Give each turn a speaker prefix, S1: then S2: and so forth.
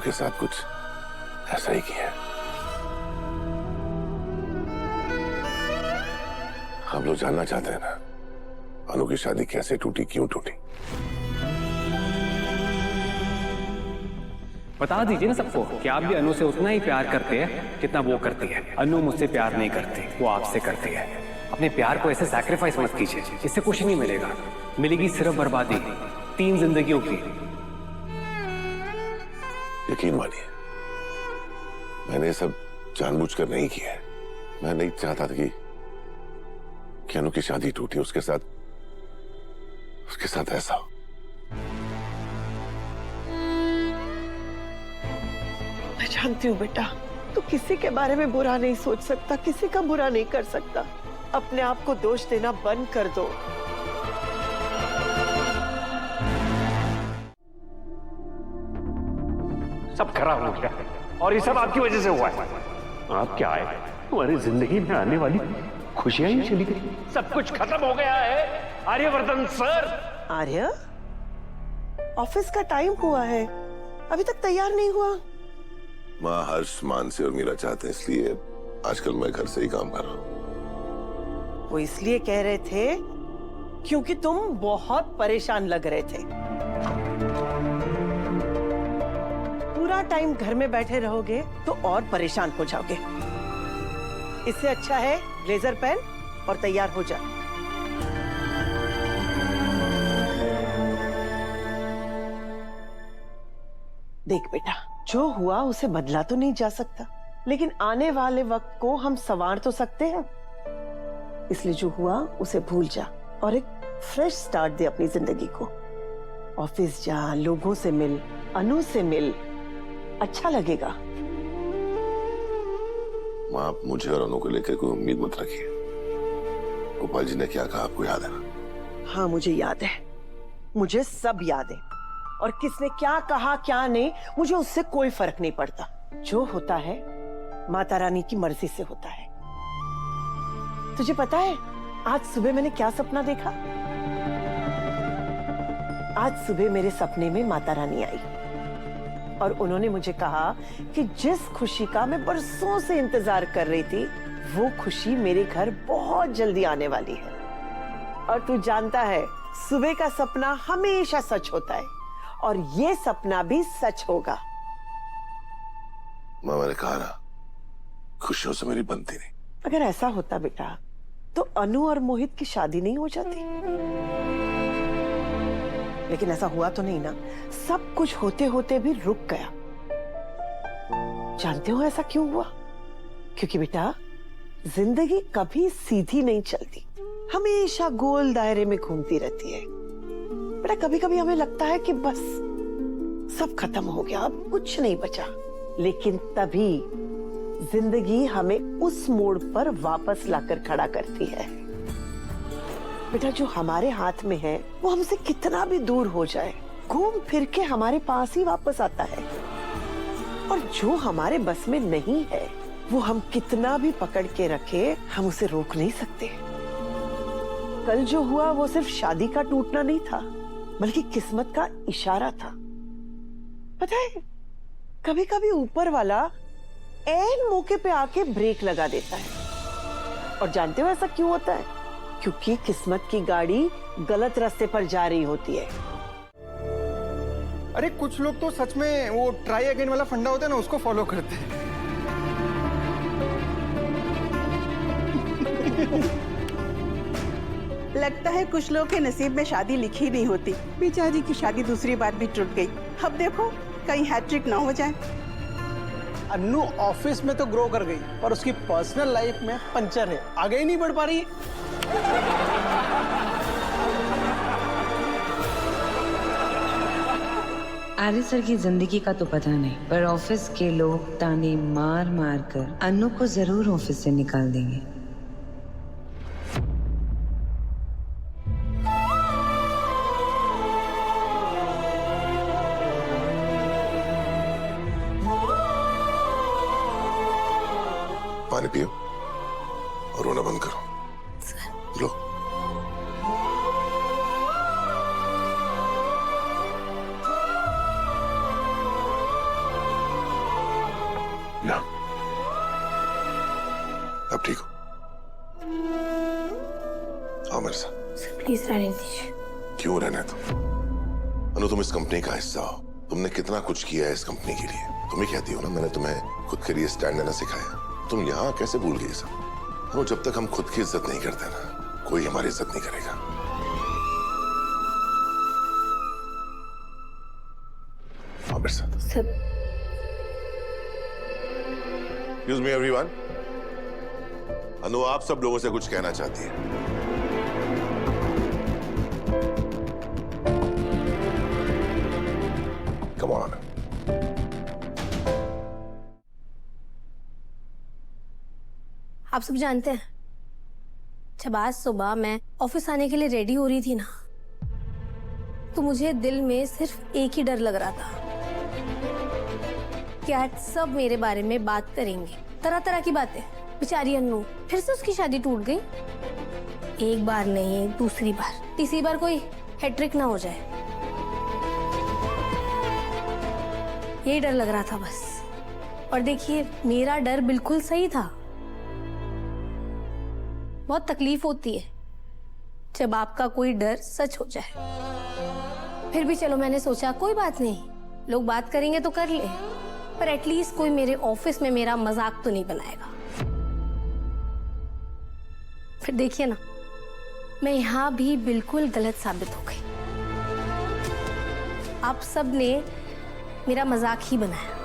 S1: के साथ कुछ ऐसा ही किया है। हम लोग जानना चाहते हैं ना, अनु की शादी कैसे टूटी, क्यों टूटी?
S2: बता दीजिए ना सबको कि आप भी अनु से उतना ही प्यार करते हैं जितना वो करती है। अनु मुझसे प्यार नहीं करती, वो आपसे करती है। अपने प्यार को ऐसे सैक्रिफाइस मत कीजिए, इससे कुछ नहीं मिलेगा। मिलेगी सिर्फ बर्बादी, 3 जिंदगियों की।
S1: यकीन मानिए, मैंने ये सब जानबूझकर नहीं किया है। मैं नहीं चाहता था कि अनु की शादी टूटी, उसके साथ ऐसा हो।
S3: मैं जानती हूँ बेटा, तू किसी के बारे में बुरा नहीं सोच सकता, किसी का बुरा नहीं कर सकता। अपने आप को दोष देना बंद कर दो।
S4: सब खराब हो गया और ये सब आपकी वजह से हुआ है। आप क्या आए, तुम्हारी जिंदगी में आने वाली खुशियां ही चली गई, सब कुछ खत्म हो गया है। आर्यवर्धन सर।
S3: आर्य, ऑफिस का टाइम हुआ है, अभी तक तैयार नहीं हुआ।
S1: माँ हर्ष, मानसी और मीरा चाहते हैं, इसलिए आजकल मैं घर से ही काम कर रहा हूँ।
S3: वो इसलिए कह रहे थे क्योंकि तुम बहुत परेशान लग रहे थे। पूरा टाइम घर में बैठे रहोगे तो और परेशान हो जाओगे। इससे अच्छा है ब्लेजर पहन और तैयार हो जा। देख बेटा, जो हुआ उसे बदला तो नहीं जा सकता, लेकिन आने वाले वक्त को हम संवार तो सकते हैं। इसलिए जो हुआ उसे भूल जा और एक फ्रेश स्टार्ट दे अपनी जिंदगी को। ऑफिस जा, लोगों से मिल, अनु से मिल, अच्छा लगेगा।
S1: माँ, आप मुझे और अनु को लेकर कोई उम्मीद मत रखिए। गोपाल जी ने क्या कहा आपको याद है ना?
S3: हाँ, मुझे याद है, मुझे सब याद है। और किसने क्या कहा क्या नहीं, मुझे उससे कोई फर्क नहीं पड़ता। जो होता है माता रानी की मर्जी से होता है। तुझे पता है आज सुबह मैंने क्या सपना देखा? आज सुबह मेरे सपने में माता रानी आई और उन्होंने मुझे कहा कि जिस खुशी का मैं बरसों से इंतजार कर रही थी, वो खुशी मेरे घर बहुत जल्दी आने वाली है। और तू जानता है, सुबह का सपना हमेशा सच होता है और ये सपना भी सच होगा।
S1: माँ, मैंने कहा ना, खुशियों से मेरी बनती नहीं।
S3: अगर ऐसा होता बेटा तो अनु और मोहित की शादी नहीं हो जाती। लेकिन ऐसा हुआ तो नहीं ना, सब कुछ होते होते भी रुक गया। जानते हो ऐसा क्यों हुआ? क्योंकि बेटा जिंदगी कभी सीधी नहीं चलती, हमेशा गोल दायरे में घूमती रहती है। बेटा कभी कभी हमें लगता है कि बस सब खत्म हो गया, अब कुछ नहीं बचा, लेकिन तभी जिंदगी हमें उस मोड़ पर वापस लाकर खड़ा करती है। बेटा जो हमारे हाथ में है वो हमसे कितना भी दूर हो जाए, घूम फिर के हमारे पास ही वापस आता है। और जो हमारे बस में नहीं है वो हम कितना भी पकड़ के रखे, हम उसे रोक नहीं सकते। कल जो हुआ वो सिर्फ शादी का टूटना नहीं था, बल्कि किस्मत का इशारा था। पता है, कभी कभी ऊपर वाला ऐन मौके पे आके ब्रेक लगा देता है। और जानते हो ऐसा क्यों होता है? क्योंकि किस्मत की गाड़ी गलत रास्ते पर जा रही होती है।
S5: अरे कुछ लोग तो सच में वो ट्राई अगेन वाला फंडा होता है ना, उसको फॉलो करते हैं।
S6: लगता है कुछ लोग के नसीब में शादी लिखी नहीं होती। बेचारी की शादी दूसरी बार भी टूट गई। अब देखो कहीं हैट्रिक ना हो जाए।
S5: अन्नू ऑफिस में तो ग्रो कर गई, पर उसकी पर्सनल लाइफ में पंचर है, आगे ही नहीं बढ़ पा रही है।
S7: आर्य सर की जिंदगी का तो पता नहीं, पर ऑफिस के लोग ताने मार मार कर अन्नू को जरूर ऑफिस से निकाल देंगे।
S1: पानी पियो और रोना बंद करो। लो। अब ठीक हो? आओ मेरे साथ।
S8: प्लीज रहने दीजिए।
S1: क्यों रहने दो? अनु, तुम इस कंपनी का हिस्सा हो। तुमने कितना कुछ किया है इस कंपनी के लिए। तुम ही कहती हो ना, मैंने तुम्हें खुद के लिए स्टैंड लेना सिखाया। तुम यहाँ कैसे भूल गई सब? अनु, जब तक हम खुद की इज्जत नहीं करते ना, कोई हमारी इज्जत नहीं करेगा। आओ मेरे साथ।
S8: सब
S1: Excuse me everyone. अनु, आप सब लोगों से कुछ कहना चाहती है। Come on.
S8: आप सब जानते हैं, जब आज सुबह मैं ऑफिस आने के लिए रेडी हो रही थी ना, तो मुझे दिल में सिर्फ एक ही डर लग रहा था कि आज सब मेरे बारे में बात करेंगे, तरह तरह की बातें। बेचारी अनु, फिर से उसकी शादी टूट गई। एक बार नहीं, दूसरी बार, तीसरी बार कोई हैट्रिक ना हो जाए, यही डर लग रहा था बस। और देखिए, मेरा डर बिल्कुल सही था। बहुत तकलीफ होती है जब आपका कोई डर सच हो जाए। फिर भी चलो, मैंने सोचा कोई बात नहीं, लोग बात करेंगे तो कर ले, पर एटलीस्ट कोई मेरे ऑफिस में मेरा मजाक तो नहीं बनाएगा। फिर देखिए ना, मैं यहां भी बिल्कुल गलत साबित हो गई। आप सब ने मेरा मजाक ही बनाया।